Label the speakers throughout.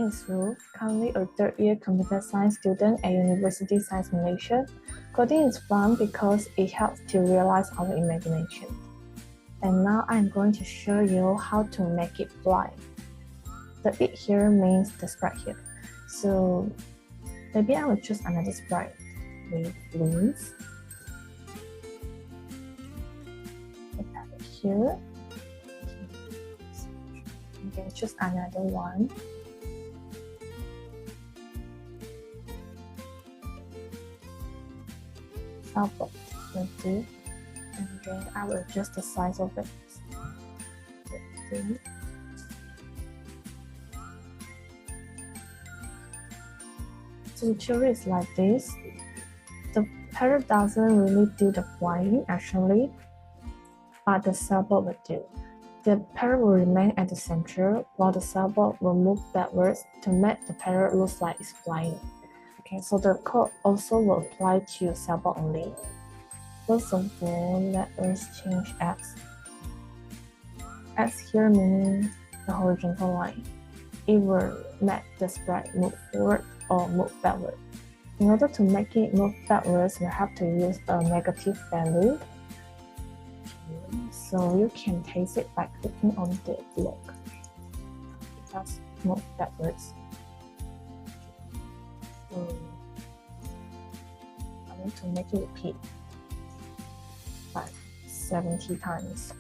Speaker 1: name is Ruth, currently a third-year computer science student at University of Science Malaysia. Coding is fun because it helps to realize our imagination. And now I'm going to show you how to make it fly. The it here means the sprite here. So maybe I will choose another sprite with wings. Put that here. You can choose another one. Telebort will do. And then I will adjust the size of it. So the theory is like this. The parrot doesn't really do the flying actually, but the sailboat will do. The parrot will remain at the center while the sailboat will move backwards to make the parrot look like it's flying. Okay, so the code also will apply to sailboat only. First of all, let us change X. X here meaning the horizontal line. It will make the sprite move forward or move backward. In order to make it move backwards, we have to use a negative value. So you can test it by clicking on the block. It does move backwards. So I want to make it repeat like 70 times.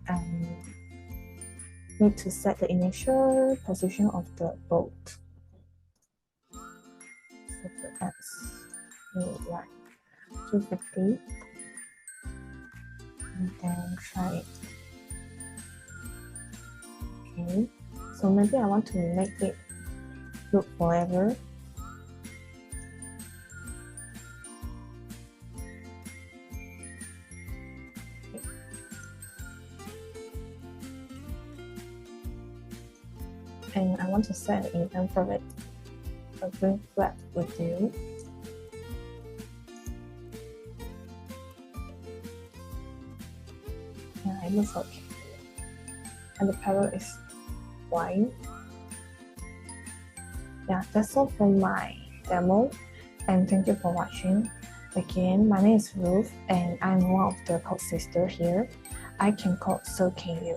Speaker 1: And need to set the initial position of the boat. Set the X like 250. And then try it. Okay, so maybe I want to make it look forever. Okay. And I want to set an event for it. A green flag will do. Yeah, it looks okay. And the parrot is flying. Yeah, that's all for my demo. And thank you for watching. Again, my name is Ruth and I'm one of the CodeSysters here. I can code, so can you.